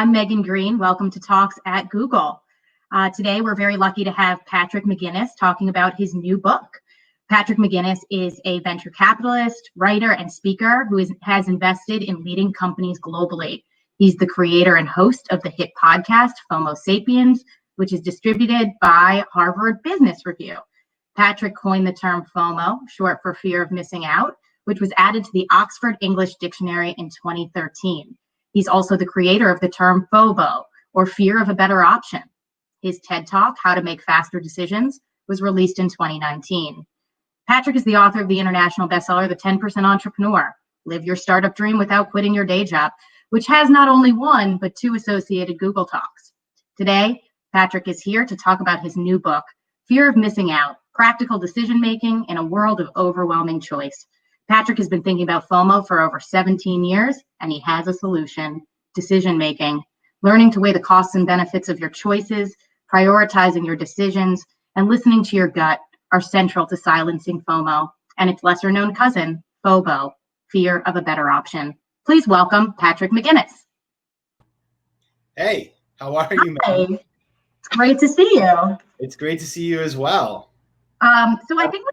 I'm Megan Green. Welcome to Talks at Google. Today, we're very lucky to have Patrick McGinnis talking about his new book. Patrick McGinnis is a venture capitalist, writer, and speaker who has invested in leading companies globally. He's the creator and host of the hit podcast, FOMO Sapiens, which is distributed by Harvard Business Review. Patrick coined the term FOMO, short for fear of missing out, which was added to the Oxford English Dictionary in 2013. He's also the creator of the term FOBO, or fear of a better option. His TED Talk, How to Make Faster Decisions, was released in 2019. Patrick is the author of the international bestseller, The 10% Entrepreneur, Live Your Startup Dream Without Quitting Your Day Job, which has not only one, but 2 associated Google Talks. Today, Patrick is here to talk about his new book, Fear of Missing Out, Practical Decision-Making in a World of Overwhelming Choice. Patrick has been thinking about FOMO for over 17 years, and he has a solution: decision-making. Learning to weigh the costs and benefits of your choices, prioritizing your decisions, and listening to your gut are central to silencing FOMO and its lesser-known cousin, FOBO, fear of a better option. Please welcome Patrick McGinnis. Hey, how are you, man? Hi. It's great to see you. It's great to see you as well. So I think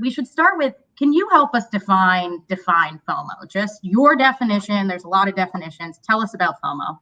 we should start with, can you help us define FOMO? Just your definition. There's a lot of definitions. Tell us about FOMO.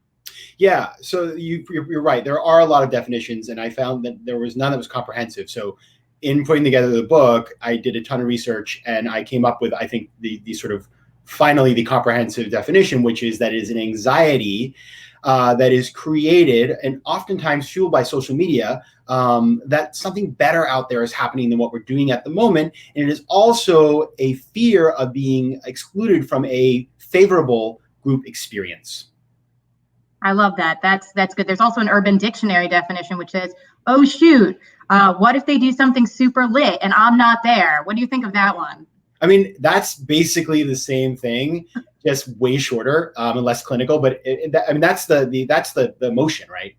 Yeah, so you're right. There are a lot of definitions, and I found that there was none that was comprehensive. So in putting together the book, I did a ton of research, and I came up with, I think, the sort of finally the comprehensive definition, which is that it is an anxiety that is created and oftentimes fueled by social media, that something better out there is happening than what we're doing at the moment. And it is also a fear of being excluded from a favorable group experience. I love that. That's good. There's also an Urban Dictionary definition, which says, oh, shoot, what if they do something super lit and I'm not there? What do you think of that one? I mean, that's basically the same thing, just way shorter and less clinical. But that's the emotion, right?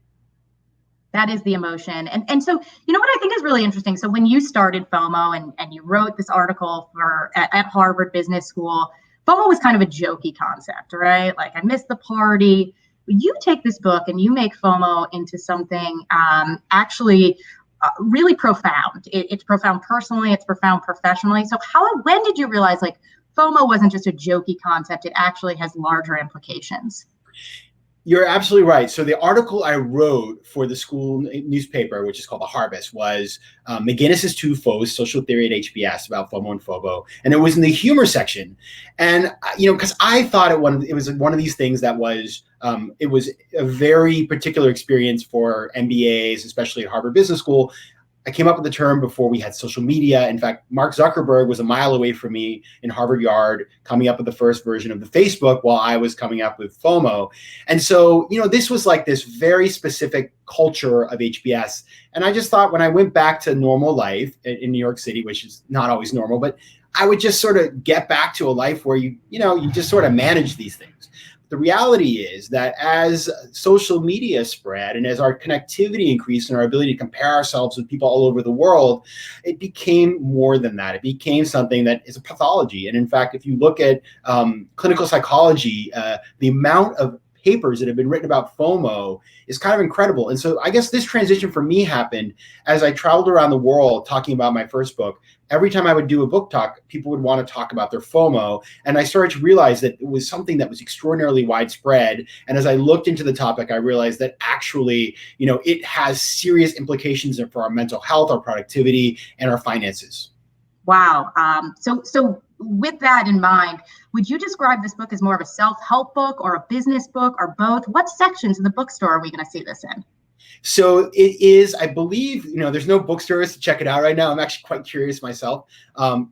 That is the emotion. And so, you know what I think is really interesting? So when you started FOMO and you wrote this article at Harvard Business School, FOMO was kind of a jokey concept, right? Like, I missed the party. You take this book and you make FOMO into something actually really profound. It's profound personally, it's profound professionally. So when did you realize, like, FOMO wasn't just a jokey concept, it actually has larger implications? You're absolutely right. So the article I wrote for the school newspaper, which is called The Harvest, was McGinnis's 2 Foes, Social Theory at HBS, about FOMO and FOBO. And it was in the humor section. And, because I thought it was one of these things that was, it was a very particular experience for MBAs, especially at Harvard Business School. I came up with the term before we had social media. In fact, Mark Zuckerberg was a mile away from me in Harvard Yard, coming up with the first version of the Facebook while I was coming up with FOMO. And so, this was like this very specific culture of HBS. And I just thought, when I went back to normal life in New York City, which is not always normal, but I would just sort of get back to a life where you just sort of manage these things. The reality is that as social media spread and as our connectivity increased and our ability to compare ourselves with people all over the world, it became more than that. It became something that is a pathology. And in fact, if you look at clinical psychology, the amount of papers that have been written about FOMO is kind of incredible. And so I guess this transition for me happened as I traveled around the world talking about my first book. Every time I would do a book talk, people would want to talk about their FOMO. And I started to realize that it was something that was extraordinarily widespread. And as I looked into the topic, I realized that actually, it has serious implications for our mental health, our productivity, and our finances. Wow. So with that in mind, would you describe this book as more of a self-help book or a business book or both? What sections of the bookstore are we going to see this in? So it is, I believe, there's no bookstores to check it out right now. I'm actually quite curious myself.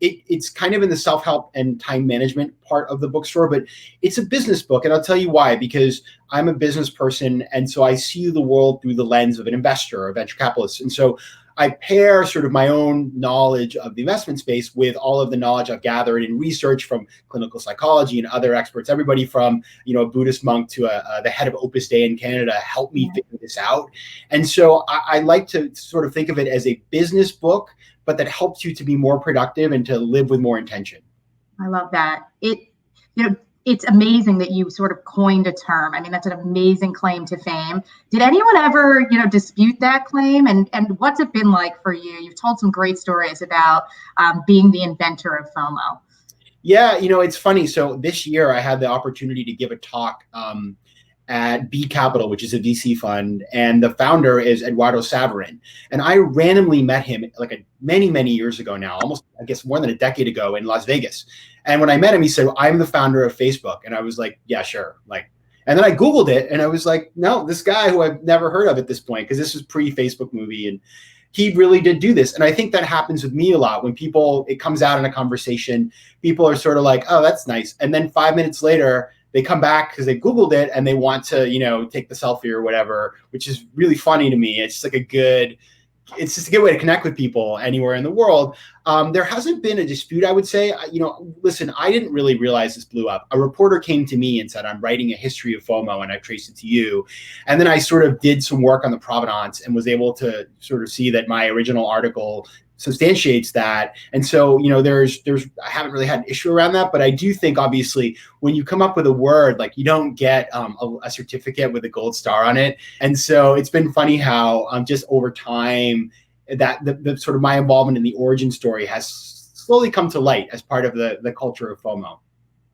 It's kind of in the self-help and time management part of the bookstore, but it's a business book. And I'll tell you why, because I'm a business person. And so I see the world through the lens of an investor or a venture capitalist. And so I pair sort of my own knowledge of the investment space with all of the knowledge I've gathered in research from clinical psychology and other experts. Everybody from, a Buddhist monk to the head of Opus Dei in Canada helped me figure this out. And so I like to sort of think of it as a business book, but that helps you to be more productive and to live with more intention. I love that. it's amazing that you sort of coined a term. I mean, that's an amazing claim to fame. Did anyone ever, dispute that claim? And what's it been like for you? You've told some great stories about being the inventor of FOMO. Yeah, it's funny. So this year I had the opportunity to give a talk at B Capital, which is a VC fund, and the founder is Eduardo Saverin. And I randomly met him like many, many years ago now, almost, I guess, more than a decade ago in Las Vegas. And when I met him, he said, I'm the founder of Facebook. And I was like, yeah, sure. And then I Googled it and I was like, no, this guy who I've never heard of at this point, because this was pre-Facebook movie, and he really did do this. And I think that happens with me a lot when it comes out in a conversation, people are sort of like, oh, that's nice. And then 5 minutes later, they come back because they Googled it and they want to, take the selfie or whatever, which is really funny to me. It's just it's just a good way to connect with people anywhere in the world. There hasn't been a dispute, I would say. Listen, I didn't really realize this blew up. A reporter came to me and said, I'm writing a history of FOMO, and I traced it to you. And then I sort of did some work on the provenance and was able to sort of see that my original article substantiates that. And so, I haven't really had an issue around that, but I do think obviously when you come up with a word, like you don't get a certificate with a gold star on it. And so it's been funny how just over time that the sort of my involvement in the origin story has slowly come to light as part of the culture of FOMO.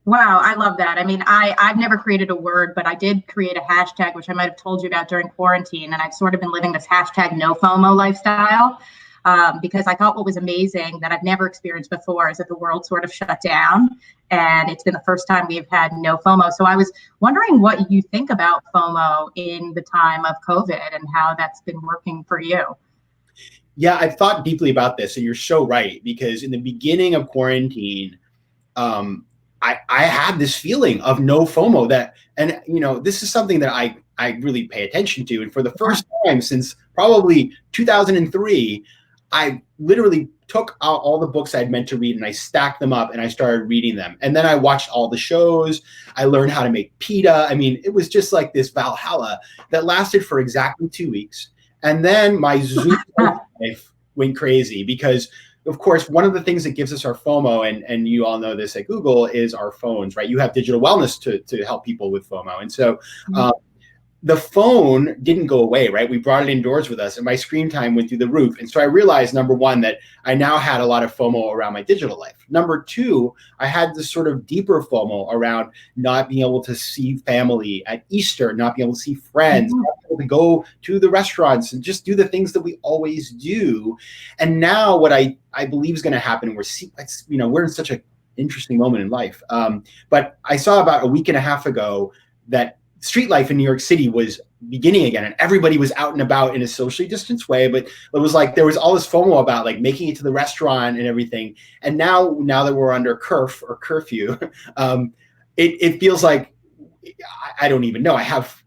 Wow, I love that. I mean, I've never created a word, but I did create a hashtag, which I might have told you about during quarantine. And I've sort of been living this hashtag no FOMO lifestyle. Because I thought what was amazing that I've never experienced before is that the world sort of shut down, and it's been the first time we've had no FOMO. So I was wondering what you think about FOMO in the time of COVID and how that's been working for you. Yeah, I've thought deeply about this, and you're so right, because in the beginning of quarantine, I had this feeling of no FOMO this is something that I really pay attention to. And for the first time since probably 2003, I literally took out all the books I'd meant to read and I stacked them up and I started reading them. And then I watched all the shows. I learned how to make pita. I mean, it was just like this Valhalla that lasted for exactly 2 weeks. And then my Zoom life went crazy because, of course, one of the things that gives us our FOMO, and you all know this at Google, is our phones, right? You have digital wellness to help people with FOMO. And so the phone didn't go away, right? We brought it indoors with us and my screen time went through the roof. And so I realized, number one, that I now had a lot of FOMO around my digital life. Number two, I had this sort of deeper FOMO around not being able to see family at Easter, not being able to see friends, not being able to go to the restaurants and just do the things that we always do. And now what I believe is going to happen, we're in such an interesting moment in life. But I saw about a week and a half ago that street life in New York City was beginning again, and everybody was out and about in a socially distanced way. But it was like there was all this FOMO about like making it to the restaurant and everything. And now that we're under curfew, it feels like I don't even know. I have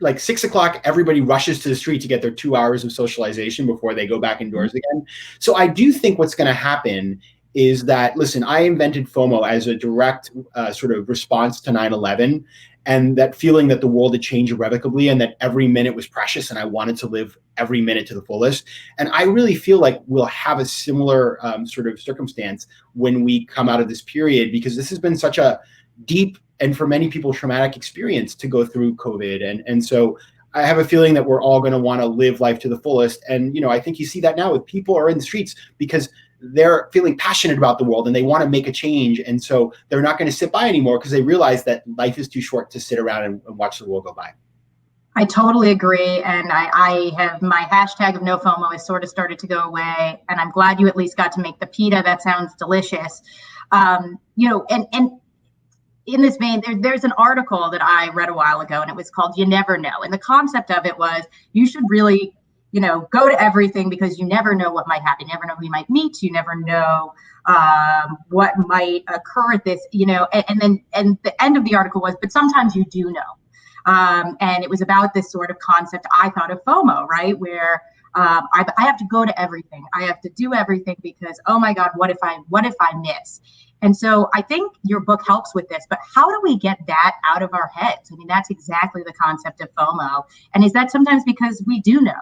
like 6 o'clock, everybody rushes to the street to get their 2 hours of socialization before they go back indoors again. So I do think what's going to happen is that, listen, I invented FOMO as a direct sort of response to 9/11. And that feeling that the world had changed irrevocably and that every minute was precious and I wanted to live every minute to the fullest. And I really feel like we'll have a similar sort of circumstance when we come out of this period, because this has been such a deep and for many people traumatic experience to go through COVID. And so I have a feeling that we're all going to want to live life to the fullest. And, I think you see that now with people are in the streets because they're feeling passionate about the world and they want to make a change. And so they're not going to sit by anymore because they realize that life is too short to sit around and watch the world go by. I totally agree. And I have my hashtag of no FOMO has sort of started to go away. And I'm glad you at least got to make the pita. That sounds delicious. And in this vein, there's an article that I read a while ago and it was called You Never Know. And the concept of it was you should really go to everything because you never know what might happen. You never know who you might meet. You never know what might occur at this, and the end of the article was, but sometimes you do know. And it was about this sort of concept I thought of FOMO, right? Where I have to go to everything. I have to do everything because, oh my God, what if I miss? And so I think your book helps with this, but how do we get that out of our heads? I mean, that's exactly the concept of FOMO. And is that sometimes because we do know?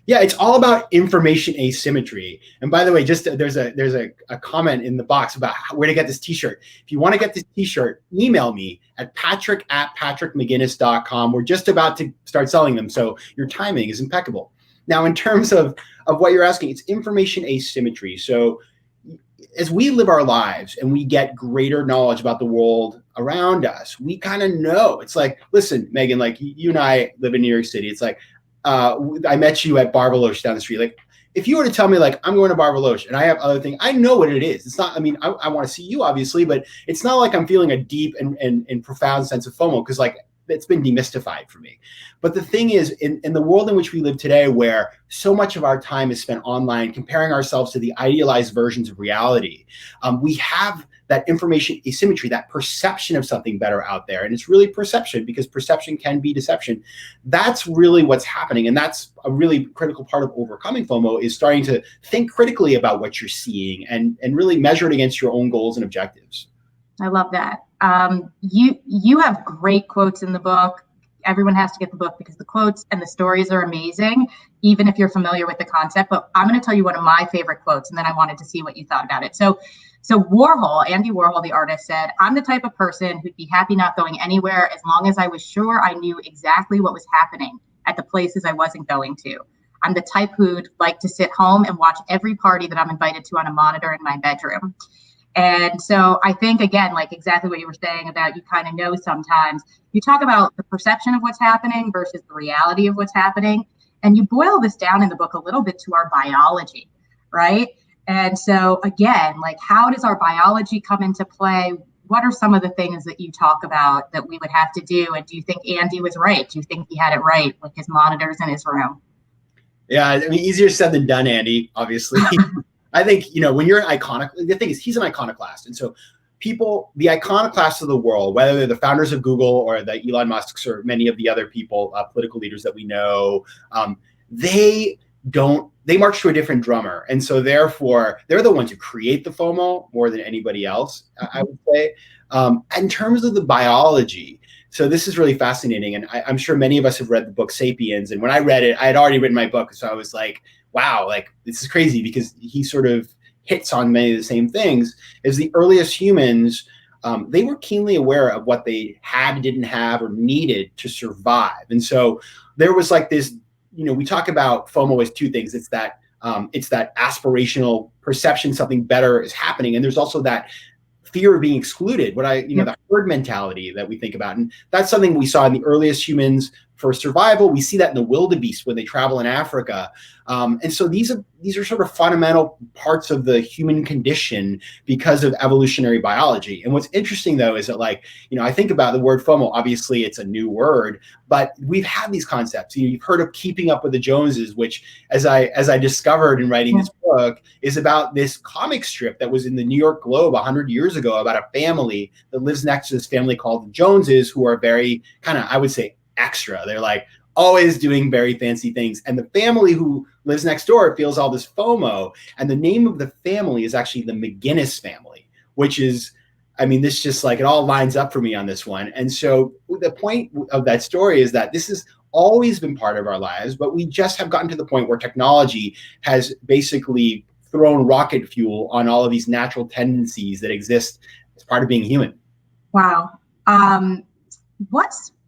Yeah, it's all about information asymmetry. And by the way, just there's a comment in the box about where to get this t-shirt. If you want to get this t-shirt, email me at patrick@patrickmcginnis.com. We're just about to start selling them, so your timing is impeccable. Now, in terms of what you're asking, it's information asymmetry. So as we live our lives and we get greater knowledge about the world around us, we kind of know. It's like, listen, Megan, like you and I live in New York City. It's like, I met you at Barbeloche down the street. Like, if you were to tell me, like, I'm going to Barbeloche and I have other things, I know what it is. It's not, I mean, I want to see you, obviously, but it's not like I'm feeling a deep and profound sense of FOMO, because, like, it's been demystified for me. But the thing is, in the world in which we live today, where so much of our time is spent online, comparing ourselves to the idealized versions of reality, we have that information asymmetry, that perception of something better out there. And it's really perception, because perception can be deception. That's really what's happening. And that's a really critical part of overcoming FOMO, is starting to think critically about what you're seeing and really measure it against your own goals and objectives. I love that. You have great quotes in the book. Everyone has to get the book because the quotes and the stories are amazing, even if you're familiar with the concept. But I'm going to tell you one of my favorite quotes, and then I wanted to see what you thought about it. So Andy Warhol, the artist, said, "I'm the type of person who'd be happy not going anywhere as long as I was sure I knew exactly what was happening at the places I wasn't going to. I'm the type who'd like to sit home and watch every party that I'm invited to on a monitor in my bedroom." And so I think, again, like exactly what you were saying about, you kind of know sometimes. You talk about the perception of what's happening versus the reality of what's happening. And you boil this down in the book a little bit to our biology, right? And so, again, like, how does our biology come into play? What are some of the things that you talk about that we would have to do? And do you think Andy was right? Do you think he had it right with his monitors in his room? Yeah, I mean, easier said than done, Andy, obviously. I think, when you're an the thing is, he's an iconoclast. And so people, the iconoclasts of the world, whether they're the founders of Google or the Elon Musks or many of the other people, political leaders that we know, they march to a different drummer. And so therefore, they're the ones who create the FOMO more than anybody else, I would say. In terms of the biology, so this is really fascinating. And I'm sure many of us have read the book Sapiens. And when I read it, I had already written my book. So I was like, wow, like, this is crazy, because he sort of hits on many of the same things. As the earliest humans, they were keenly aware of what they had, didn't have, or needed to survive. And so there was like this, we talk about FOMO as two things. It's that aspirational perception something better is happening. And there's also that fear of being excluded, the herd mentality that we think about. And that's something we saw in the earliest humans for survival. We see that in the wildebeest when they travel in Africa. And so these are sort of fundamental parts of the human condition because of evolutionary biology. And what's interesting, though, is that, like, I think about the word FOMO. Obviously, it's a new word, but we've had these concepts. You've heard of keeping up with the Joneses, which, as I discovered in writing this book, is about this comic strip that was in the New York Globe 100 years ago about a family that lives next to this family called the Joneses, who are very kind of, I would say, extra. They're like always doing very fancy things. And the family who lives next door feels all this FOMO. And the name of the family is actually the McGinnis family, which is, I mean, this just, like, it all lines up for me on this one. And so the point of that story is that this has always been part of our lives, but we just have gotten to the point where technology has basically thrown rocket fuel on all of these natural tendencies that exist as part of being human. Wow.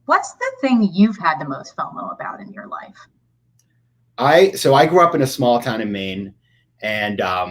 What's the thing you've had the most FOMO about in your life? So I grew up in a small town in Maine, and a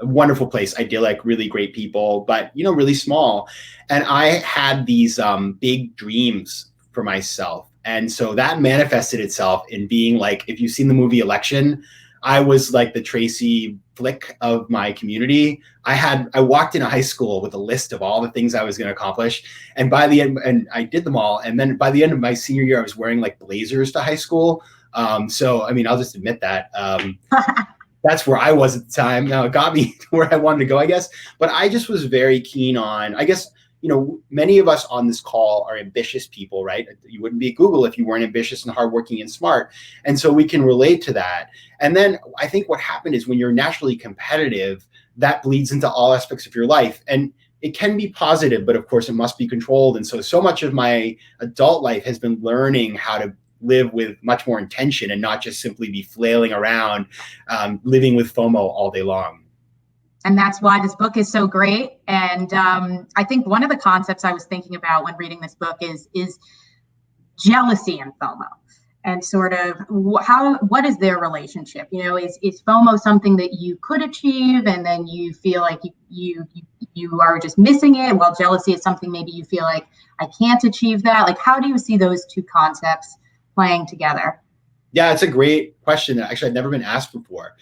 wonderful place, idyllic, really great people, but really small. And I had these big dreams for myself, and so that manifested itself in being like, if you've seen the movie Election, I was like the Tracy Flick of my community. I walked into high school with a list of all the things I was going to accomplish. And by the end, and I did them all. And then by the end of my senior year, I was wearing like blazers to high school. So, I mean, I'll just admit that. That's where I was at the time. Now, it got me to where I wanted to go, I guess. But I just was very keen on, I guess, many of us on this call are ambitious people, right? You wouldn't be at Google if you weren't ambitious and hardworking and smart. And so we can relate to that. And then I think what happened is, when you're naturally competitive, that bleeds into all aspects of your life. And it can be positive, but of course it must be controlled. And so much of my adult life has been learning how to live with much more intention and not just simply be flailing around, living with FOMO all day long. And that's why this book is so great. And I think one of the concepts I was thinking about when reading this book is jealousy and FOMO, and sort of what is their relationship? You know, is FOMO something that you could achieve and then you feel like you are just missing it, while jealousy is something maybe you feel like I can't achieve that? Like, how do you see those two concepts playing together? Yeah, it's a great question that actually I've never been asked before.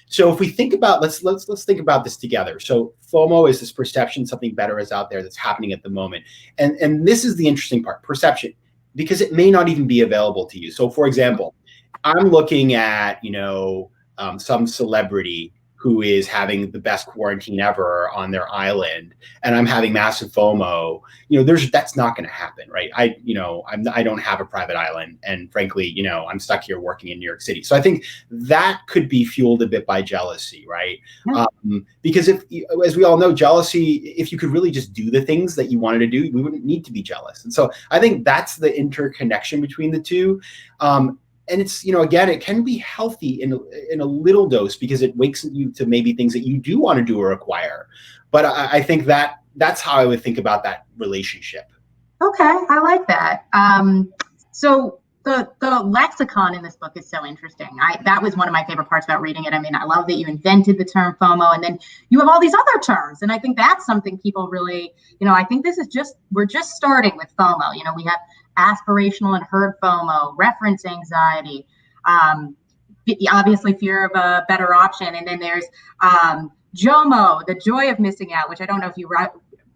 So if we think about, let's think about this together. So FOMO is this perception something better is out there that's happening at the moment. And this is the interesting part, perception, because it may not even be available to you. So for example, I'm looking at, some celebrity who is having the best quarantine ever on their island, and I'm having massive FOMO. That's not going to happen, right? I don't have a private island, and frankly, I'm stuck here working in New York City. So I think that could be fueled a bit by jealousy, right? Yeah. Because as we all know, jealousy, if you could really just do the things that you wanted to do, we wouldn't need to be jealous. And so I think that's the interconnection between the two. And it's, again, it can be healthy in a little dose because it wakes you to maybe things that you do want to do or acquire. But I think that's how I would think about that relationship. Okay, I like that. So the lexicon in this book is so interesting. That was one of my favorite parts about reading it. I mean, I love that you invented the term FOMO, and then you have all these other terms. And I think that's something people really, I think we're just starting with FOMO. We have aspirational and herd FOMO, reference anxiety, obviously fear of a better option. And then there's JOMO, the joy of missing out, which I don't know if you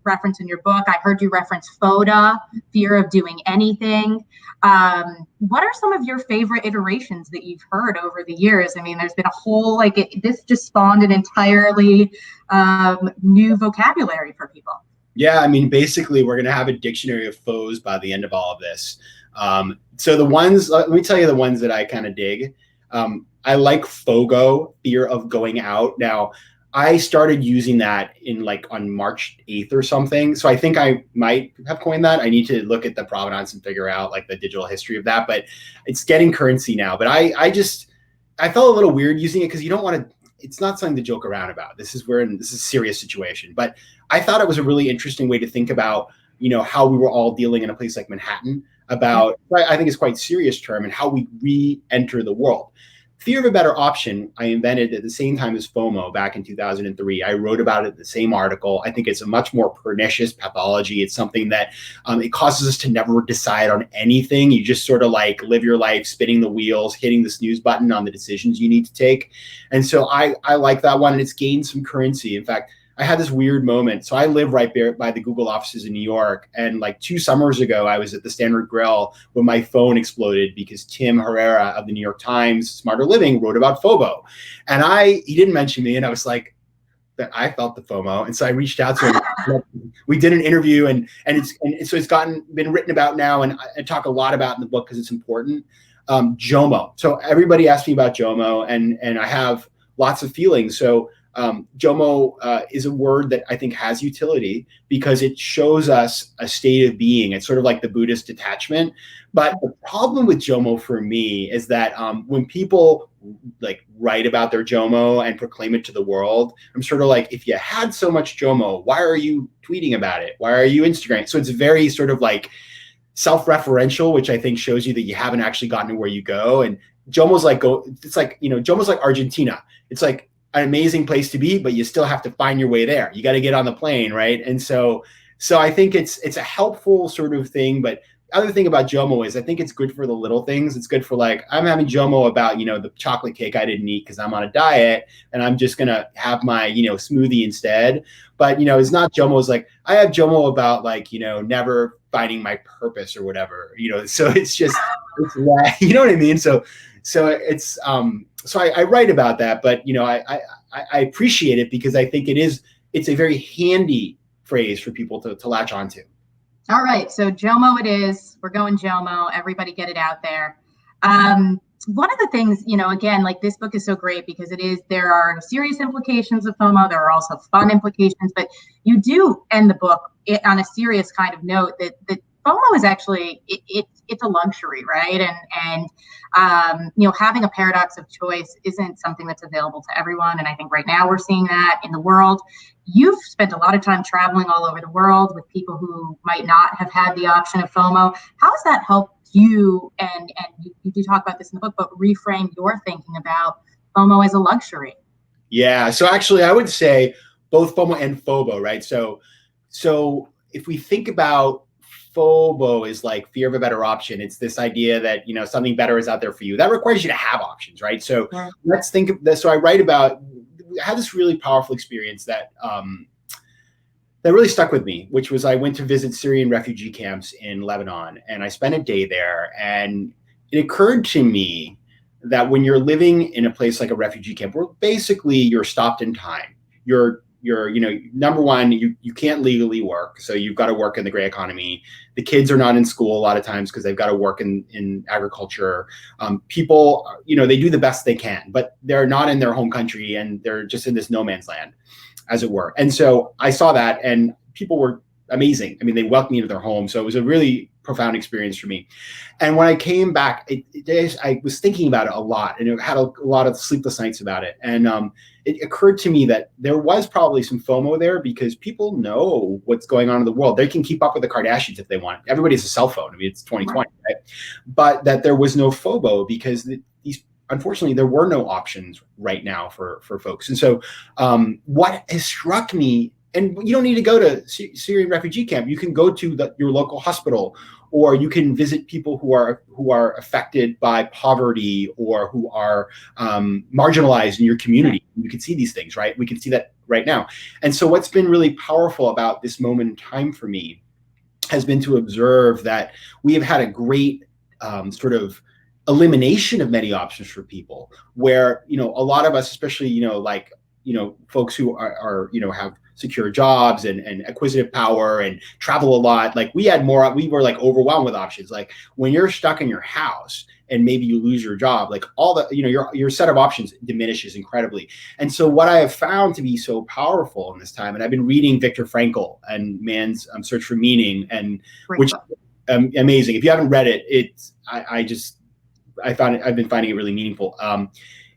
reference in your book. I heard you reference FODA, fear of doing anything. What are some of your favorite iterations that you've heard over the years? I mean, there's been a whole, this just spawned an entirely new vocabulary for people. Yeah, I mean, basically, we're going to have a dictionary of foes by the end of all of this. So the ones, let me tell you the ones that I kind of dig. I like FOGO, fear of going out. Now, I started using that on March 8th or something. So I think I might have coined that. I need to look at the provenance and figure out the digital history of that, but it's getting currency now. But I felt a little weird using it because you don't want to, it's not something to joke around about. This is a serious situation. But I thought it was a really interesting way to think about, how we were all dealing in a place like Manhattan about, I think it's quite serious term, and how we re-enter the world. Fear of a better option, I invented at the same time as FOMO back in 2003. I wrote about it in the same article. I think it's a much more pernicious pathology. It's something that it causes us to never decide on anything. You just sort of live your life spinning the wheels, hitting the snooze button on the decisions you need to take. And so I like that one, and it's gained some currency. In fact, I had this weird moment. So I live right there by the Google offices in New York. And 2 summers ago, I was at the Standard Grill when my phone exploded because Tim Herrera of the New York Times Smarter Living wrote about FOBO. And he didn't mention me. And I was like, that I felt the FOMO. And so I reached out to him. We did an interview, and so it's been written about now. And I talk a lot about in the book because it's important. JOMO. So everybody asked me about JOMO, and I have lots of feelings. So JOMO is a word that I think has utility because it shows us a state of being. It's sort of like the Buddhist detachment. But the problem with JOMO for me is that when people write about their JOMO and proclaim it to the world, I'm sort of like, if you had so much JOMO, why are you tweeting about it? Why are you Instagramming? So it's very sort of self-referential, which I think shows you that you haven't actually gotten to where you go. And JOMO's JOMO's like Argentina. It's like an amazing place to be, but you still have to find your way there. You got to get on the plane, right? And so I think it's a helpful sort of thing. But other thing about JOMO is I think it's good for the little things. It's good for I'm having JOMO about, the chocolate cake I didn't eat because I'm on a diet and I'm just going to have my, smoothie instead. But, it's not JOMO. It's I have JOMO about never finding my purpose or whatever, so it's just, you know what I mean? So it's, so I write about that, but, I appreciate it because I think it's a very handy phrase for people to latch onto. All right. So JOMO it is. We're going JOMO. Everybody get it out there. One of the things, again, this book is so great because there are serious implications of FOMO. There are also fun implications, but you do end the book on a serious kind of note that FOMO is actually, it's a luxury, right? And having a paradox of choice isn't something that's available to everyone. And I think right now we're seeing that in the world. You've spent a lot of time traveling all over the world with people who might not have had the option of FOMO. How has that helped you? And you do talk about this in the book, but reframe your thinking about FOMO as a luxury. Yeah. So actually, I would say both FOMO and FOBO, right? So if we think about FOBO is like fear of a better option. It's this idea that, something better is out there for you. That requires you to have options, right? So let's think of this. So I write about, I had this really powerful experience that really stuck with me, which was I went to visit Syrian refugee camps in Lebanon, and I spent a day there. And it occurred to me that when you're living in a place like a refugee camp, where basically you're stopped in time, you're number one, you can't legally work. So you've got to work in the gray economy. The kids are not in school a lot of times because they've got to work in agriculture. People, they do the best they can, but they're not in their home country and they're just in this no man's land, as it were. And so I saw that, and people were amazing. I mean, they welcomed me into their home. So it was a really profound experience for me. And when I came back, I was thinking about it a lot, and I had a lot of sleepless nights about it. And it occurred to me that there was probably some FOMO there because people know what's going on in the world. They can keep up with the Kardashians if they want. Everybody has a cell phone. I mean, it's 2020, right? But that there was no FOBO because unfortunately, there were no options right now for folks. And so what has struck me, and you don't need to go to Syrian refugee camp. You can go to your local hospital, or you can visit people who are affected by poverty or who are marginalized in your community. You can see these things, right? We can see that right now. And so what's been really powerful about this moment in time for me has been to observe that we have had a great sort of elimination of many options for people, where a lot of us, especially folks who are have secure jobs and acquisitive power and travel a lot, like we were like overwhelmed with options. Like when you're stuck in your house and maybe you lose your job, like all the your set of options diminishes incredibly. And so what I have found to be so powerful in this time, and I've been reading Viktor Frankl and Man's Search for Meaning, and which amazing. If you haven't read it, I've been finding it really meaningful,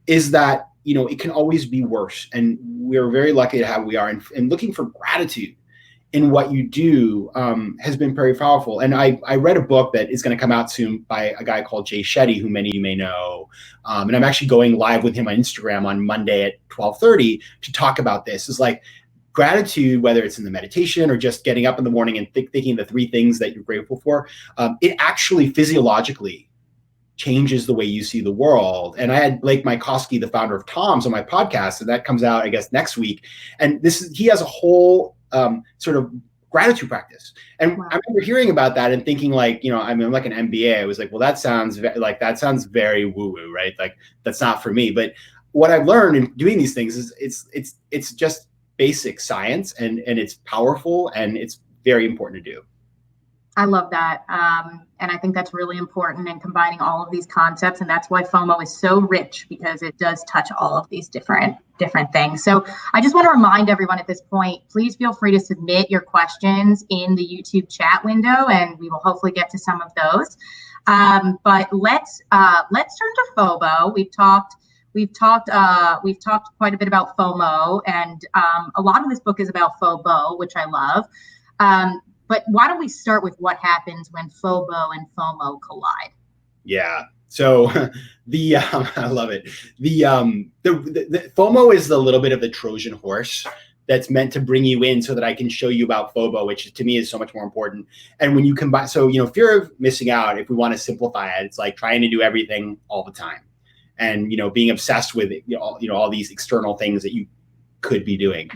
is that, it can always be worse. And we're very lucky to have we are. And looking for gratitude in what you do has been very powerful. And I read a book that is going to come out soon by a guy called Jay Shetty, who many of you may know. And I'm actually going live with him on Instagram on Monday at 12:30 to talk about this. It's like gratitude, whether it's in the meditation or just getting up in the morning and thinking the three things that you're grateful for, it actually physiologically changes the way you see the world. And I had Blake Mycoskie, the founder of Tom's, on my podcast, and that comes out, I guess, next week. And he has a whole sort of gratitude practice. And wow. I remember hearing about that and thinking like, I'm like an MBA. I was like, well, that sounds very woo-woo, right? Like that's not for me. But what I've learned in doing these things is it's just basic science, and it's powerful, and it's very important to do. I love that. And I think that's really important in combining all of these concepts. And that's why FOMO is so rich, because it does touch all of these different things. So I just want to remind everyone at this point, please feel free to submit your questions in the YouTube chat window, and we will hopefully get to some of those. But let's turn to FOBO. We've talked quite a bit about FOMO, and a lot of this book is about FOBO, which I love. But why don't we start with what happens when FOBO and FOMO collide? Yeah. So I love it. The FOMO is the little bit of the Trojan horse that's meant to bring you in so that I can show you about FOBO, which to me is so much more important. And when you combine, so, fear of missing out, if we want to simplify it, it's like trying to do everything all the time and, being obsessed with, all these external things that you could be doing.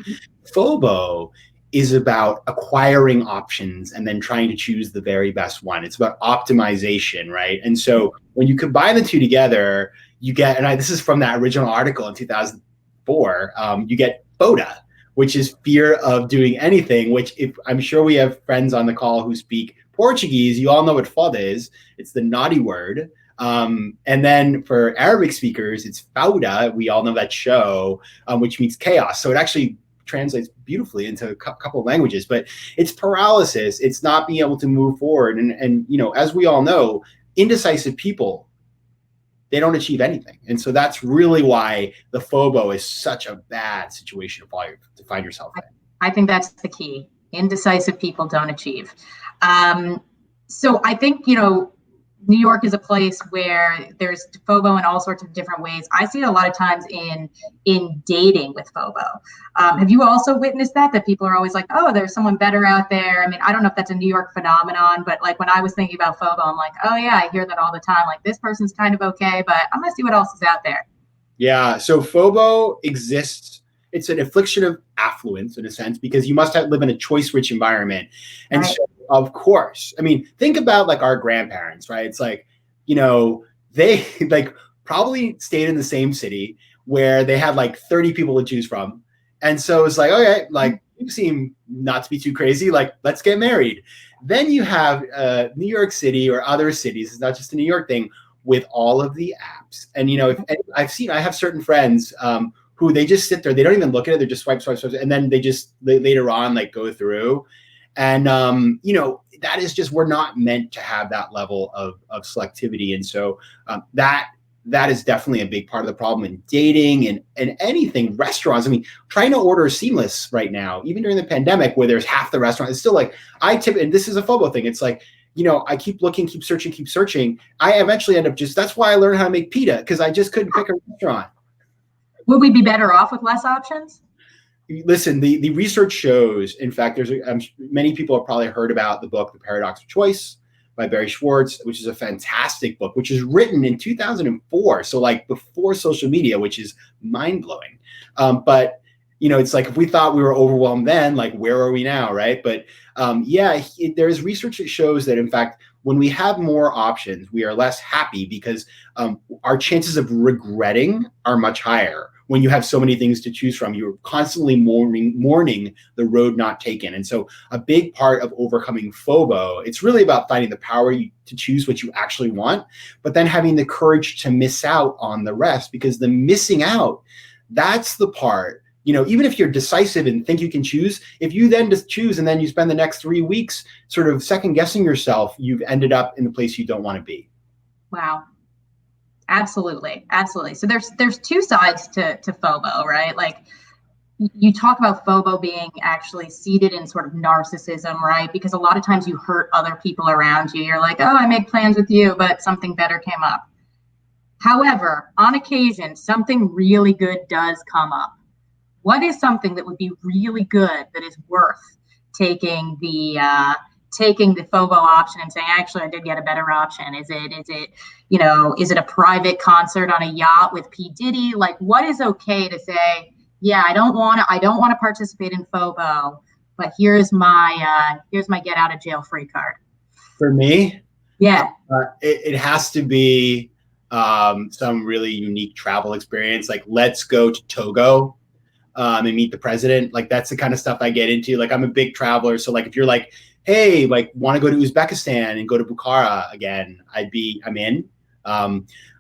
FOBO is about acquiring options and then trying to choose the very best one. It's about optimization, right? And so when you combine the two together, you get, this is from that original article in 2004, you get FODA, which is fear of doing anything, which if I'm sure we have friends on the call who speak Portuguese, you all know what FODA is. It's the naughty word. And then for Arabic speakers, it's Fauda. We all know that show, which means chaos. So it actually translates beautifully into a couple of languages, but it's paralysis. It's not being able to move forward. And as we all know, indecisive people, they don't achieve anything. And so that's really why the FOBO is such a bad situation to find yourself in. I think that's the key. Indecisive people don't achieve. So I think, New York is a place where there's FOBO in all sorts of different ways. I see it a lot of times in dating with FOBO. Have you also witnessed that people are always like, oh, there's someone better out there? I mean, I don't know if that's a New York phenomenon, but like when I was thinking about FOBO, I'm like, oh yeah, I hear that all the time. Like this person's kind of okay, but I'm gonna see what else is out there. Yeah, so FOBO exists. It's an affliction of affluence in a sense, because you must live in a choice-rich environment. And right. So, of course, I mean, think about like our grandparents, right? It's like, they like probably stayed in the same city where they had like 30 people to choose from. And so it's like, okay, like you seem not to be too crazy. Like, let's get married. Then you have New York City or other cities. It's not just a New York thing with all of the apps. And, I have certain friends who they just sit there. They don't even look at it. They just swipe. And then they just later on like go through. And, that is just, we're not meant to have that level of selectivity. And so that is definitely a big part of the problem in dating and anything, restaurants. I mean, trying to order seamless right now, even during the pandemic where there's half the restaurant, it's still like, and this is a FOBO thing. It's like, I keep looking, keep searching. I eventually end up that's why I learned how to make pita, because I just couldn't pick a restaurant. Would we be better off with less options? Listen, the research shows, in fact, many people have probably heard about the book, The Paradox of Choice by Barry Schwartz, which is a fantastic book, which is written in 2004. So like before social media, which is mind blowing. But it's like, if we thought we were overwhelmed then, like, where are we now? Right. But there's research that shows that, in fact, when we have more options, we are less happy because our chances of regretting are much higher. When you have so many things to choose from, you're constantly mourning the road not taken. And so a big part of overcoming FOBO, it's really about finding the power to choose what you actually want, but then having the courage to miss out on the rest, because the missing out, that's the part, even if you're decisive and think you can choose, if you then just choose and then you spend the next 3 weeks sort of second guessing yourself, you've ended up in the place you don't want to be. Wow. Absolutely. So there's two sides to FOBO, right? Like you talk about FOBO being actually seated in sort of narcissism, right? Because a lot of times you hurt other people around you. You're like, oh, I made plans with you, but something better came up. However, on occasion, something really good does come up. What is something that would be really good that is worth taking the FOBO option and saying, actually, I did get a better option? Is it a private concert on a yacht with P. Diddy? Like, what is okay to say, yeah, I don't want to participate in FOBO, but here's my get out of jail free card. For me, yeah, it has to be some really unique travel experience. Like, let's go to Togo and meet the president. Like, that's the kind of stuff I get into. Like, I'm a big traveler. So like, if you're like, hey, like, want to go to Uzbekistan and go to Bukhara again, I'm in.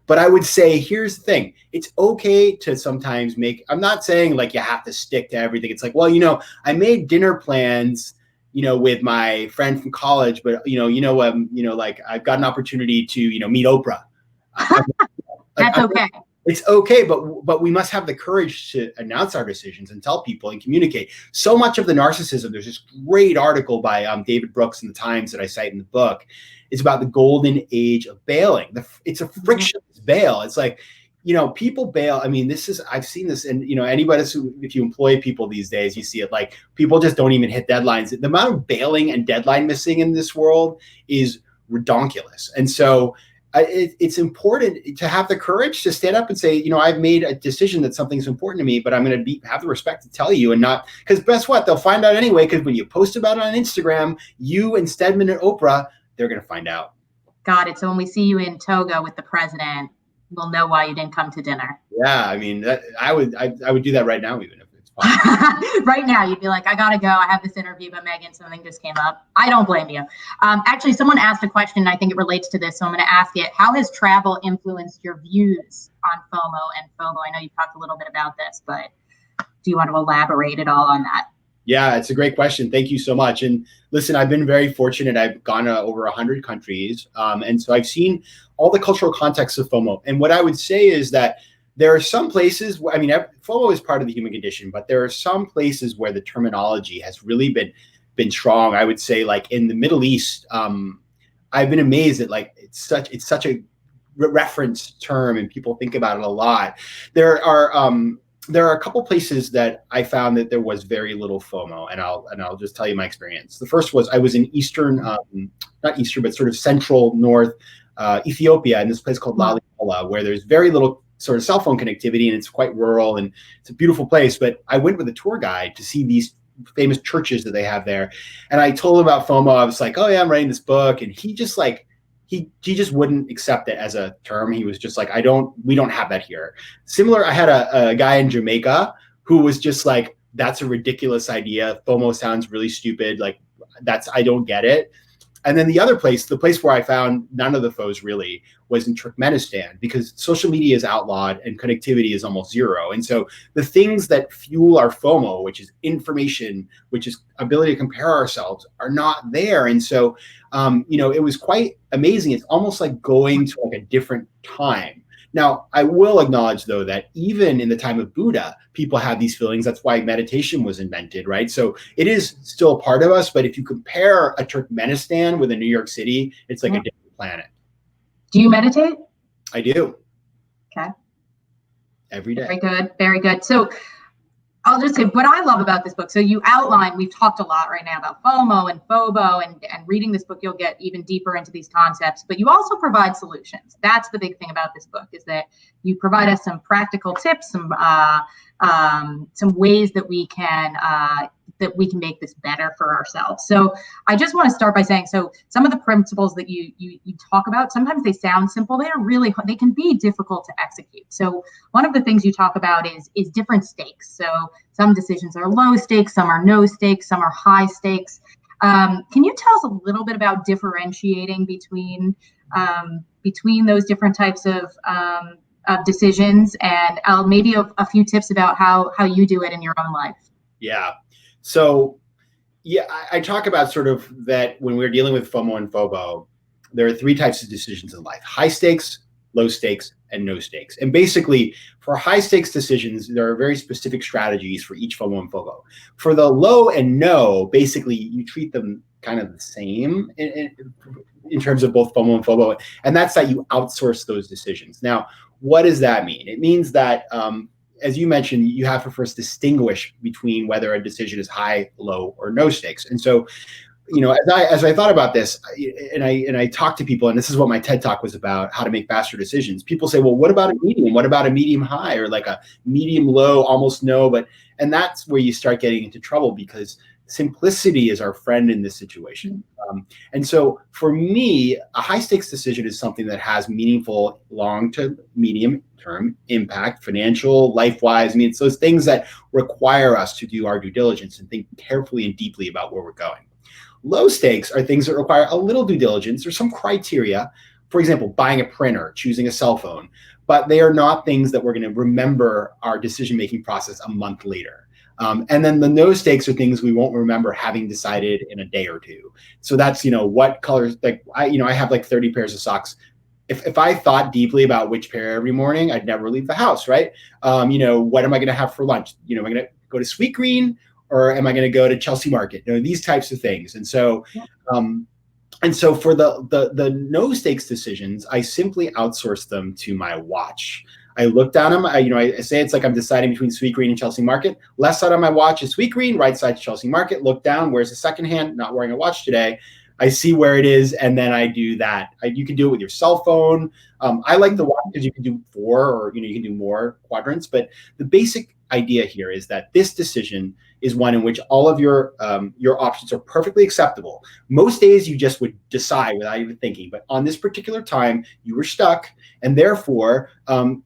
But I would say, here's the thing. It's okay to sometimes I'm not saying like you have to stick to everything. It's like, well, I made dinner plans, with my friend from college, but like I've got an opportunity to, meet Oprah. That's okay. It's okay, but we must have the courage to announce our decisions and tell people and communicate. So much of the narcissism, there's this great article by David Brooks in the Times that I cite in the book. It's about the golden age of bailing. It's a frictionless bail. It's like, people bail. I mean, I've seen this, and anybody if you employ people these days, you see it. Like, people just don't even hit deadlines. The amount of bailing and deadline missing in this world is redonkulous. And so it's important to have the courage to stand up and say, I've made a decision that something's important to me, but I'm going to have the respect to tell you, and not, because guess what? They'll find out anyway, because when you post about it on Instagram, you and Stedman and Oprah, they're going to find out. Got it. So when we see you in Togo with the president, we'll know why you didn't come to dinner. Yeah. I mean, I would do that right now, even if it's possible. Right now, you'd be like, I got to go. I have this interview, but Megan, something just came up. I don't blame you. Actually, someone asked a question, and I think it relates to this, so I'm going to ask it. How has travel influenced your views on FOMO and FOBO? I know you talked a little bit about this, but do you want to elaborate at all on that? Yeah, it's a great question. Thank you so much. And listen, I've been very fortunate. I've gone to over 100 countries. And so I've seen all the cultural contexts of FOMO. And what I would say is that there are some places where, FOMO is part of the human condition, but there are some places where the terminology has really been strong. I would say, like in the Middle East, I've been amazed at it's such a reference term, and people think about it a lot. There are a couple places that I found that there was very little FOMO, and I'll just tell you my experience. The first was I was in eastern, not eastern, but sort of central north Ethiopia, in this place called Lalibela, where there's very little sort of cell phone connectivity, and it's quite rural, and it's a beautiful place. But I went with a tour guide to see these famous churches that they have there, and I told him about FOMO. I was like, "Oh yeah, I'm writing this book," and he just he just wouldn't accept it as a term. He was just like, we don't have that here. Similar, I had a guy in Jamaica who was just like, that's a ridiculous idea. FOMO sounds really stupid. I don't get it. And then the other place, the place where I found none of the foes really, was in Turkmenistan, because social media is outlawed and connectivity is almost zero. And so the things that fuel our FOMO, which is information, which is ability to compare ourselves, are not there. And so, it was quite amazing. It's almost like going to a different time. Now, I will acknowledge, though, that even in the time of Buddha, people have these feelings. That's why meditation was invented, right? So it is still part of us. But if you compare a Turkmenistan with a New York City, it's like a different planet. Do you meditate? I do. Okay. Every day. Very good. Very good. So I'll just say what I love about this book. So you outline, we've talked a lot right now about FOMO and FOBO, and reading this book, you'll get even deeper into these concepts, but you also provide solutions. That's the big thing about this book, is that you provide us some practical tips, some ways that we can make this better for ourselves. So I just want to start by saying, so some of the principles that you talk about, sometimes they sound simple. They can be difficult to execute. So one of the things you talk about is different stakes. So some decisions are low stakes, some are no stakes, some are high stakes. Can you tell us a little bit about differentiating between those different types of decisions, and maybe a few tips about how you do it in your own life? Yeah. So, I talk about sort of that when we're dealing with FOMO and FOBO, there are three types of decisions in life: high stakes, low stakes, and no stakes. And basically, for high stakes decisions, there are very specific strategies for each FOMO and FOBO. For the low and no, basically, you treat them kind of the same in terms of both FOMO and FOBO. And that's that you outsource those decisions. Now, what does that mean? It means that, as you mentioned, you have to first distinguish between whether a decision is high, low, or no stakes. And so, as I thought about this, and I talked to people, and this is what my TED Talk was about, how to make faster decisions. People say, well, what about a medium? What about a medium high, or like a medium low, almost no? And that's where you start getting into trouble, because simplicity is our friend in this situation. And so for me, a high stakes decision is something that has meaningful long to medium term impact, financial, life-wise. It's those things that require us to do our due diligence and think carefully and deeply about where we're going. Low stakes are things that require a little due diligence. There's some criteria, for example, buying a printer, choosing a cell phone, but they are not things that we're going to remember our decision-making process a month later. And then the no stakes are things we won't remember having decided in a day or two. So that's, what colors, I have 30 pairs of socks. If I thought deeply about which pair every morning, I'd never leave the house, right? What am I going to have for lunch? Am I going to go to Sweet Green, or am I going to go to Chelsea Market? These types of things. And so, for the no stakes decisions, I simply outsource them to my watch. I look down on I say it's like I'm deciding between Sweet Green and Chelsea Market. Left side on my watch is Sweet Green, right side is Chelsea Market. Look down, where's the second hand? Not wearing a watch today. I see where it is, and then I do that. You can do it with your cell phone. I like the watch because you can do 4, or you can do more quadrants. But the basic idea here is that this decision is one in which all of your options are perfectly acceptable. Most days you just would decide without even thinking, but on this particular time you were stuck, and therefore,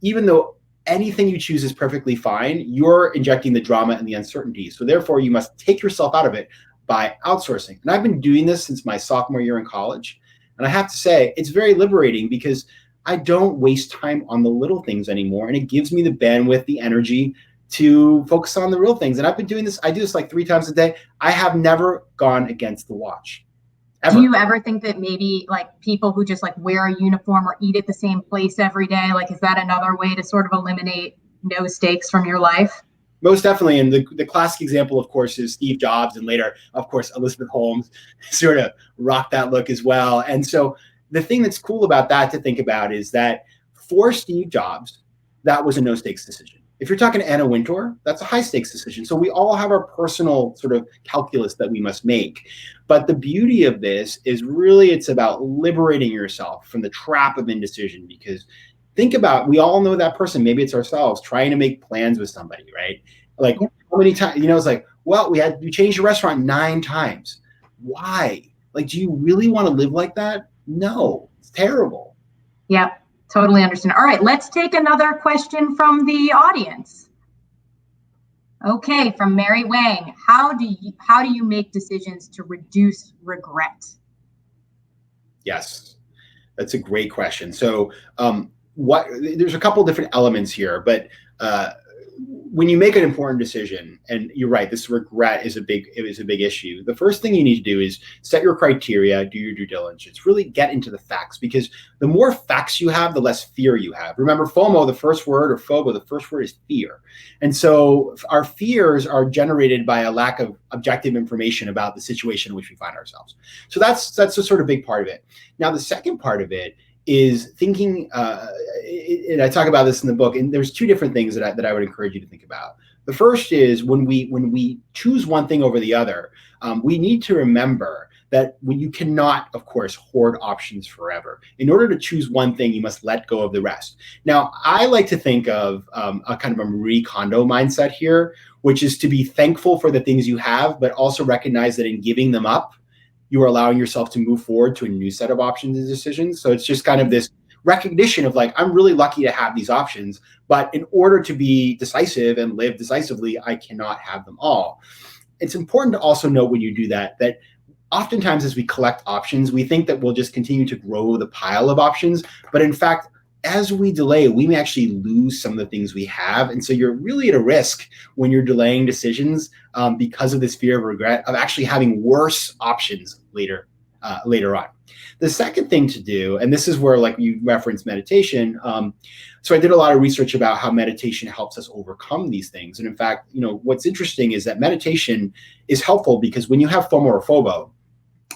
even though anything you choose is perfectly fine, you're injecting the drama and the uncertainty. So therefore, you must take yourself out of it by outsourcing. And I've been doing this since my sophomore year in college, and I have to say it's very liberating, because I don't waste time on the little things anymore, and it gives me the bandwidth, the energy to focus on the real things. And I've been doing this. I do this like 3 times a day. I have never gone against the watch. Ever. Do you ever think that maybe like people who just like wear a uniform or eat at the same place every day, like, is that another way to sort of eliminate no stakes from your life? Most definitely. And the classic example, of course, is Steve Jobs. And later, of course, Elizabeth Holmes sort of rocked that look as well. And so the thing that's cool about that to think about is that for Steve Jobs, that was a no stakes decision. If you're talking to Anna Wintour, that's a high stakes decision. So we all have our personal sort of calculus that we must make. But the beauty of this is really it's about liberating yourself from the trap of indecision, because think about, we all know that person, maybe it's ourselves, trying to make plans with somebody, right? Like how many times, it's like, well, we changed the restaurant 9 times. Why? Like, do you really want to live like that? No, it's terrible. Yep. Totally understand. All right, let's take another question from the audience. Okay, from Mary Wang. How do you make decisions to reduce regret? Yes, that's a great question. So there's a couple different elements here, but when you make an important decision, and you're right, this regret is a big issue. The first thing you need to do is set your criteria, do your due diligence, really get into the facts, because the more facts you have, the less fear you have. Remember, FOMO, the first word, or FOBO, the first word is fear. And so our fears are generated by a lack of objective information about the situation in which we find ourselves. So that's a sort of big part of it. Now, the second part of it is thinking, and I talk about this in the book, and there's 2 different things that I would encourage you to think about. The first is when we choose one thing over the other, we need to remember that you cannot, of course, hoard options forever. In order to choose one thing, you must let go of the rest. Now, I like to think of a kind of a Marie Kondo mindset here, which is to be thankful for the things you have, but also recognize that in giving them up, you are allowing yourself to move forward to a new set of options and decisions. So it's just kind of this recognition of like, I'm really lucky to have these options, but in order to be decisive and live decisively, I cannot have them all. It's important to also note when you do that oftentimes as we collect options, we think that we'll just continue to grow the pile of options. But in fact, as we delay, we may actually lose some of the things we have. And so you're really at a risk when you're delaying decisions because of this fear of regret, of actually having worse options later on. The second thing to do, and this is where like you referenced meditation. So I did a lot of research about how meditation helps us overcome these things. And in fact, what's interesting is that meditation is helpful because when you have FOMO or FOBO,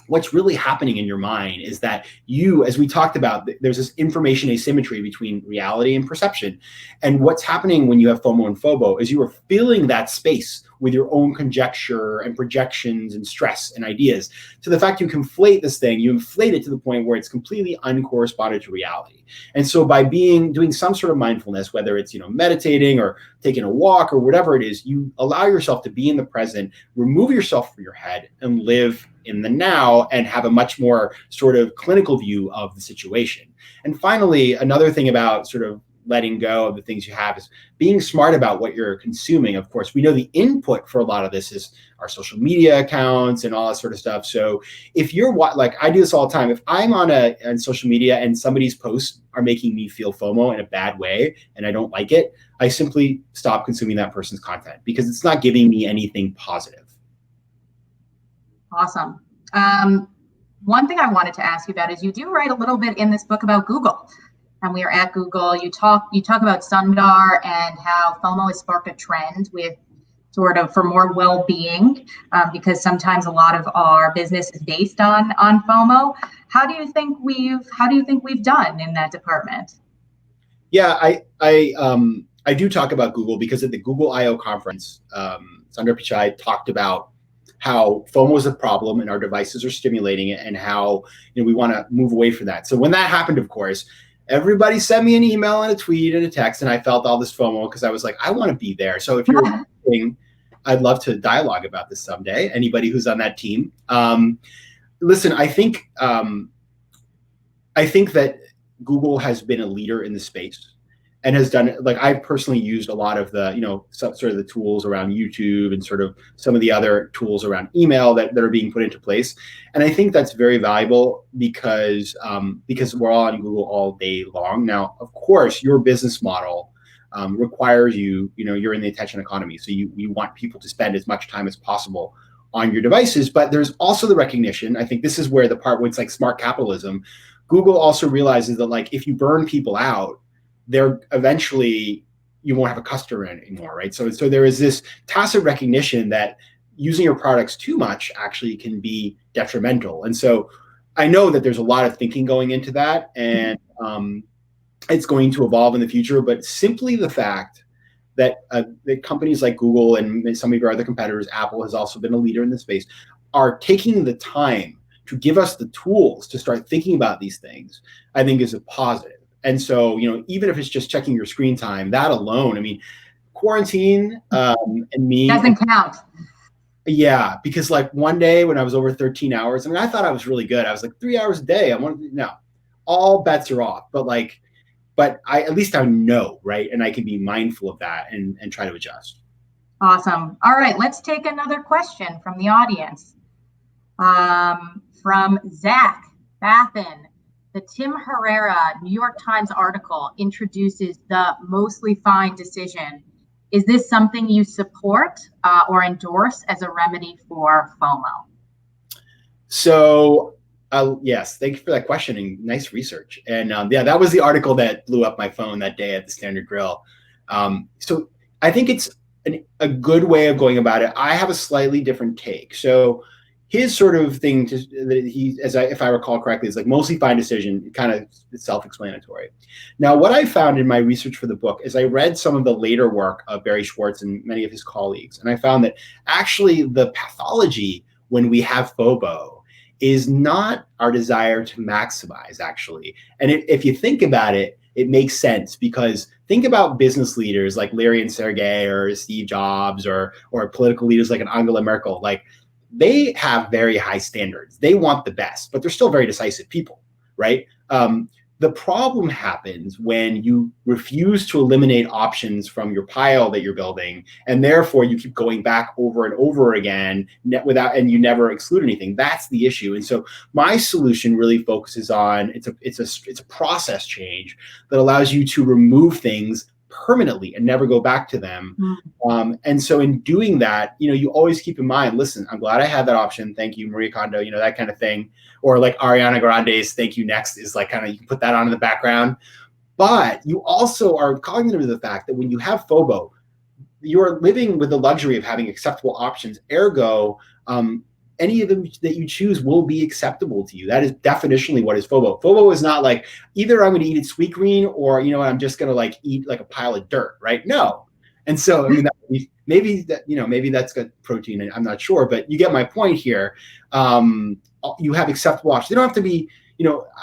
what's really happening in your mind is that you, as we talked about, there's this information asymmetry between reality and perception. And what's happening when you have FOMO and FOBO is you are filling that space with your own conjecture and projections and stress and ideas. So the fact you conflate this thing, you inflate it to the point where it's completely uncorresponded to reality. And so by doing some sort of mindfulness, whether it's, meditating or taking a walk or whatever it is, you allow yourself to be in the present, remove yourself from your head and live in the now and have a much more sort of clinical view of the situation. And finally, another thing about sort of letting go of the things you have is being smart about what you're consuming. Of course, we know the input for a lot of this is our social media accounts and all that sort of stuff. So if you're like, I do this all the time. If I'm on social media and somebody's posts are making me feel FOMO in a bad way and I don't like it, I simply stop consuming that person's content because it's not giving me anything positive. Awesome. One thing I wanted to ask you about is you do write a little bit in this book about Google. And we are at Google. You talk about Sundar and how FOMO has sparked a trend with sort of for more well-being, because sometimes a lot of our business is based on FOMO. How do you think we've done in that department? Yeah, I do talk about Google because at the Google I/O conference, Sundar Pichai talked about how FOMO is a problem and our devices are stimulating it, and how we want to move away from that. So when that happened, of course, everybody sent me an email and a tweet and a text, and I felt all this FOMO because I was like, I want to be there. So if you're listening, I'd love to dialogue about this someday. Anybody who's on that team. Listen, I think that Google has been a leader in the space and has done it. Like I've personally used a lot of the, sort of the tools around YouTube and sort of some of the other tools around email that are being put into place. And I think that's very valuable because we're all on Google all day long. Now, of course, your business model requires you're in the attention economy. So you want people to spend as much time as possible on your devices. But there's also the recognition, I think this is where the part where it's like smart capitalism, Google also realizes that like if you burn people out, they're eventually you won't have a customer anymore, right? So there is this tacit recognition that using your products too much actually can be detrimental. And so I know that there's a lot of thinking going into that, and it's going to evolve in the future. But simply the fact that companies like Google and some of your other competitors, Apple has also been a leader in this space, are taking the time to give us the tools to start thinking about these things, I think is a positive. And so, even if it's just checking your screen time, that alone, I mean, quarantine and me doesn't count. Yeah, because like one day when I was over 13 hours, I mean, I thought I was really good. I was like 3 hours a day. No, all bets are off. But at least I know, right? And I can be mindful of that and try to adjust. Awesome. All right, let's take another question from the audience. From Zach Bathen. The Tim Herrera New York Times article introduces the mostly fine decision. Is this something you support or endorse as a remedy for FOMO? So, yes, thank you for that question and nice research. And that was the article that blew up my phone that day at the Standard Grill. So I think it's a good way of going about it. I have a slightly different take. So his sort of thing, if I recall correctly, is like mostly fine decision, kind of self-explanatory. Now, what I found in my research for the book is I read some of the later work of Barry Schwartz and many of his colleagues, and I found that actually the pathology when we have FOBO is not our desire to maximize, actually. And if you think about it, it makes sense, because think about business leaders like Larry and Sergey or Steve Jobs or political leaders like an Angela Merkel. Like, they have very high standards. They want the best, but they're still very decisive people, right? The problem happens when you refuse to eliminate options from your pile that you're building, and therefore you keep going back over and over again and you never exclude anything. That's the issue. And so my solution really focuses on it's a process change that allows you to remove things permanently and never go back to them. And so in doing that, you always keep in mind, listen, I'm glad I had that option. Thank you, Marie Kondo, that kind of thing. Or like Ariana Grande's thank you next is like kind of, you can put that on in the background. But you also are cognizant of the fact that when you have FOBO, you're living with the luxury of having acceptable options. Ergo, any of them that you choose will be acceptable to you. That is definitionally what is FOBO. FOBO is not like either I'm going to eat it sweet green or, I'm just going to like eat like a pile of dirt, right? No. And so, I mean, maybe that's got protein. I'm not sure, but you get my point here. You have acceptable options. They don't have to be,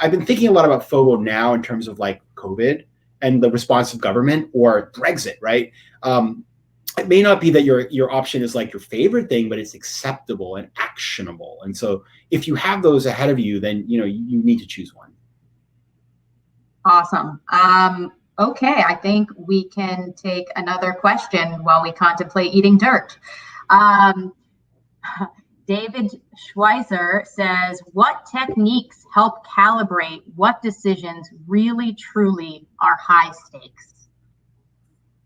I've been thinking a lot about FOBO now in terms of like COVID and the response of government or Brexit, right? It may not be that your option is like your favorite thing, but it's acceptable and actionable. And so if you have those ahead of you, then, you need to choose one. Awesome. Okay, I think we can take another question while we contemplate eating dirt. David Schweizer says, what techniques help calibrate what decisions really, truly are high stakes?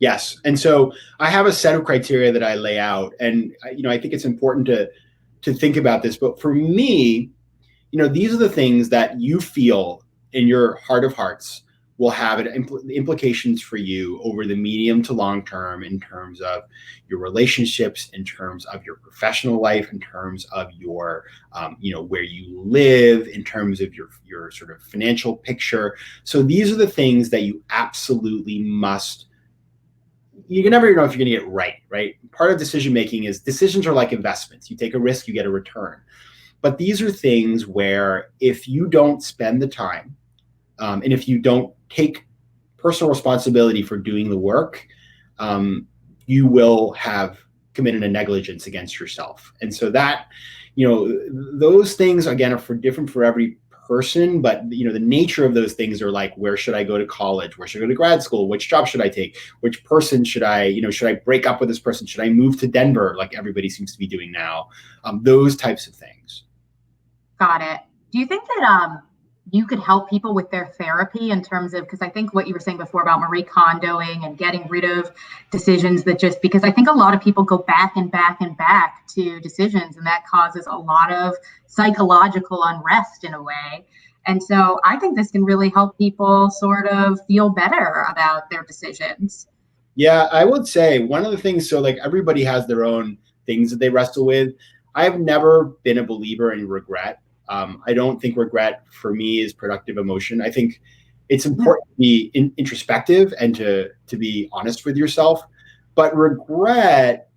Yes. And so I have a set of criteria that I lay out. And, I think it's important to think about this. But for me, these are the things that you feel in your heart of hearts will have implications for you over the medium to long term in terms of your relationships, in terms of your professional life, in terms of your, where you live, in terms of your sort of financial picture. So these are the things that you absolutely must. You can never know if you're going to get it right? Part of decision making is decisions are like investments. You take a risk, you get a return. But these are things where if you don't spend the time, and if you don't take personal responsibility for doing the work, you will have committed a negligence against yourself. And so that, those things, again, are different for every person, but the nature of those things are like, where should I go to college? Where should I go to grad school? Which job should I take? Which person should I break up with this person? Should I move to Denver like everybody seems to be doing now? Those types of things. Got it. Do you think that you could help people with their therapy in terms of, because I think what you were saying before about Marie Kondoing and getting rid of decisions that just, because I think a lot of people go back and back and back to decisions, and that causes a lot of psychological unrest in a way. And so I think this can really help people sort of feel better about their decisions. Yeah, I would say one of the things, so like everybody has their own things that they wrestle with. I've never been a believer in regret. I don't think regret for me is productive emotion. I think it's important to be introspective and to be honest with yourself. But regret,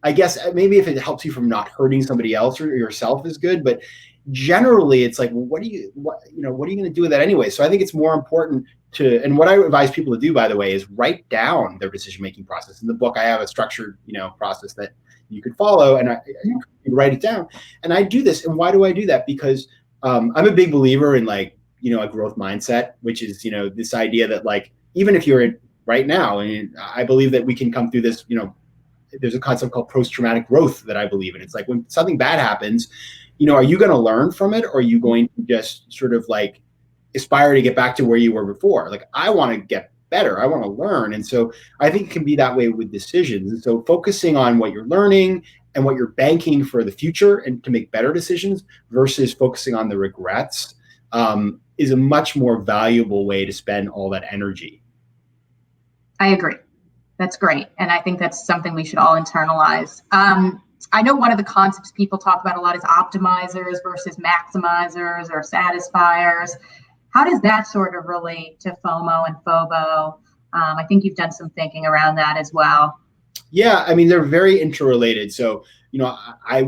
I guess maybe if it helps you from not hurting somebody else or yourself is good. But generally, it's like, well, what are you going to do with that anyway? So I think it's more important to, and what I advise people to do, by the way, is write down their decision-making process. In the book, I have a structured, process that you could follow, and you can write it down. And I do this. And why do I do that? Because I'm a big believer in a growth mindset, which is, this idea that even if you're in right now, and I believe that we can come through this, there's a concept called post-traumatic growth that I believe in. It's like when something bad happens, are you going to learn from it, or are you going to just sort of aspire to get back to where you were before? I want to get better. I want to learn. And so I think it can be that way with decisions. And so focusing on what you're learning and what you're banking for the future and to make better decisions versus focusing on the regrets is a much more valuable way to spend all that energy. I agree. That's great. And I think that's something we should all internalize. I know one of the concepts people talk about a lot is optimizers versus maximizers or satisfiers. How does that sort of relate to FOMO and FOBO? I think you've done some thinking around that as well. Yeah, I mean, they're very interrelated. So, I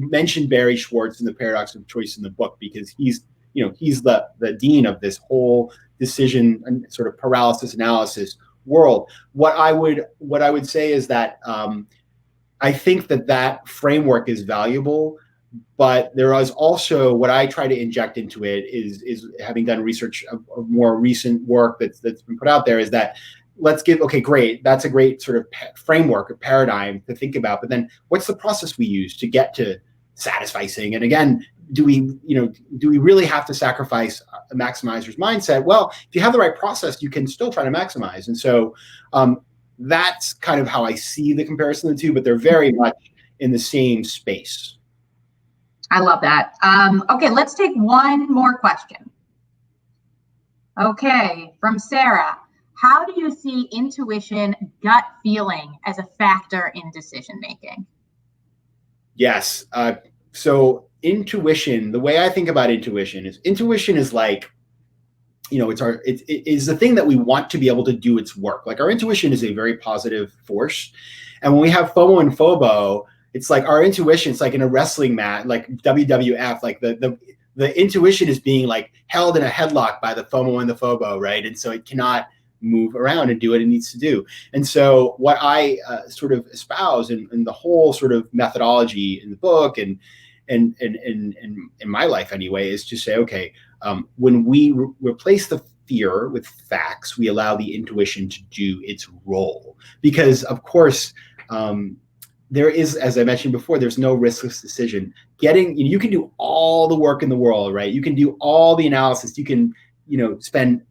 mentioned Barry Schwartz in The Paradox of Choice in the book because he's the dean of this whole decision and sort of paralysis analysis world. What I would say is that I think that framework is valuable. But there is also what I try to inject into it is having done research of more recent work that's been put out there is that okay, great. That's a great sort of framework or paradigm to think about. But then what's the process we use to get to satisficing? And again, do we really have to sacrifice a maximizer's mindset? Well, if you have the right process, you can still try to maximize. And so that's kind of how I see the comparison of the two, but they're very much in the same space. I love that. Okay, let's take one more question. Okay, from Sarah. How do you see intuition, gut feeling as a factor in decision making? Yes. So intuition, the way I think about intuition is like, it is the thing that we want to be able to do its work. Like our intuition is a very positive force. And when we have FOMO and FOBO, it's like our intuition, it's like in a wrestling match, like WWF, like the intuition is being held in a headlock by the FOMO and the FOBO, right? And so it cannot move around and do what it needs to do. And so what I sort of espouse in the whole sort of methodology in the book and in my life anyway, is to say, okay, when we replace the fear with facts, we allow the intuition to do its role. Because of course, there is, as I mentioned before, there's no riskless decision. You can do all the work in the world, right? You can do all the analysis. You can, spend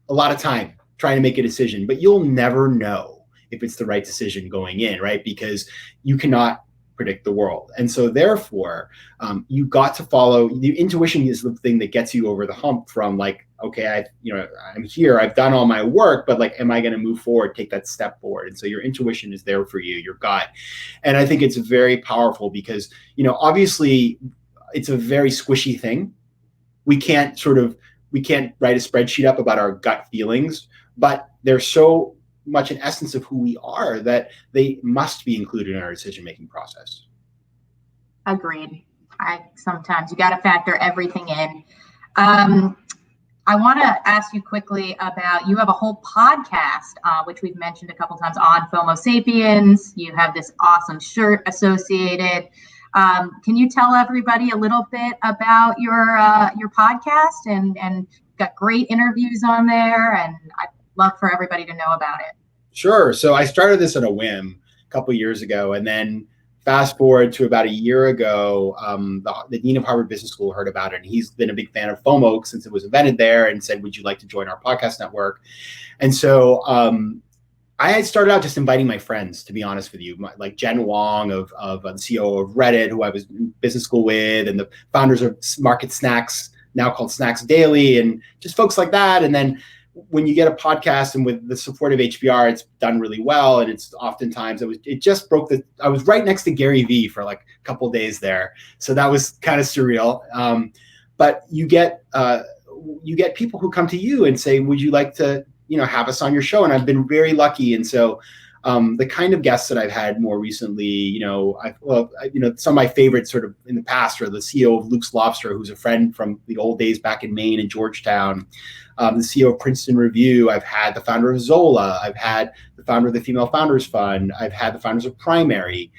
a lot of time trying to make a decision, but you'll never know if it's the right decision going in, right? Because you cannot predict the world. And so therefore, you got to follow the intuition is the thing that gets you over the hump from okay, I'm here, I've done all my work, but am I going to move forward, take that step forward? And so your intuition is there for you, your gut. And I think it's very powerful because, obviously it's a very squishy thing. We can't write a spreadsheet up about our gut feelings, but they're so much an essence of who we are that they must be included in our decision-making process. Agreed. Sometimes you got to factor everything in. I want to ask you quickly about, you have a whole podcast, which we've mentioned a couple times on FOMO Sapiens. You have this awesome shirt associated. Can you tell everybody a little bit about your podcast and got great interviews on there, and I'd love for everybody to know about it. Sure. So I started this on a whim a couple of years ago, and then fast forward to about a year ago, the dean of Harvard Business School heard about it, and he's been a big fan of FOMO since it was invented there, and said, would you like to join our podcast network? And so I had started out just inviting my friends, to be honest with you, like Jen Wong of the CEO of Reddit, who I was in business school with, and the founders of Market Snacks, now called Snacks Daily, and just folks like that. And then when you get a podcast and with the support of HBR, it's done really well. And it's oftentimes, it just broke I was right next to Gary Vee for like a couple of days there. So that was kind of surreal. But you get people who come to you and say, would you like to, have us on your show? And I've been very lucky. And so the kind of guests that I've had more recently, some of my favorites sort of in the past are the CEO of Luke's Lobster, who's a friend from the old days back in Maine and Georgetown. The CEO of Princeton Review. I've had the founder of Zola. I've had the founder of the Female Founders Fund. I've had the founders of Primary,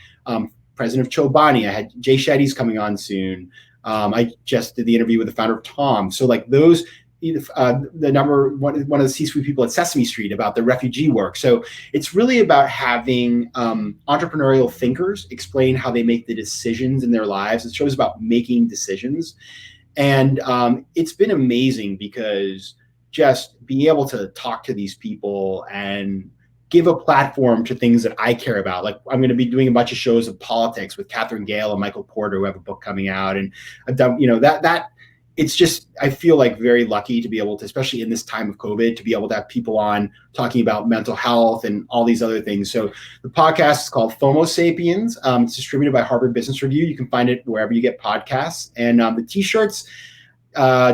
president of Chobani. I had Jay Shetty's coming on soon. I just did the interview with the founder of Tom. So like those, one of the C-suite people at Sesame Street about the refugee work. So it's really about having entrepreneurial thinkers explain how they make the decisions in their lives. The show's about making decisions. And it's been amazing because just being able to talk to these people and give a platform to things that I care about. Like I'm going to be doing a bunch of shows of politics with Catherine Gale and Michael Porter, who have a book coming out. And I've done, that it's just, I feel like very lucky to be able to, especially in this time of COVID, to be able to have people on talking about mental health and all these other things. So the podcast is called FOMO Sapiens. It's distributed by Harvard Business Review. You can find it wherever you get podcasts. And the t-shirts,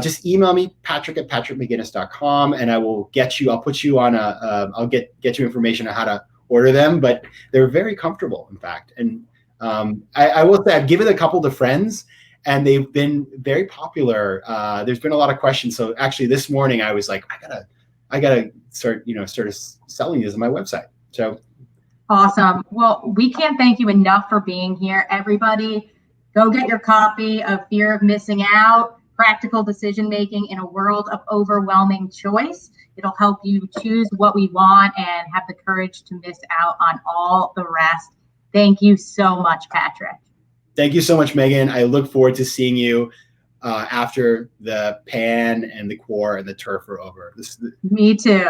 just email me, patrick@patrickmcginnis.com, and I will get you, I'll put you on I'll get you information on how to order them, but they're very comfortable, in fact. And I will say I've given a couple to friends, and they've been very popular. There's been a lot of questions. So actually this morning I was like, I gotta start selling these on my website. So awesome. Well, we can't thank you enough for being here. Everybody, go get your copy of Fear of Missing Out, Practical Decision Making in a World of Overwhelming Choice. It'll help you choose what we want and have the courage to miss out on all the rest. Thank you so much, Patrick. Thank you so much, Megan. I look forward to seeing you after the pan and the core and the turf are over. Me too.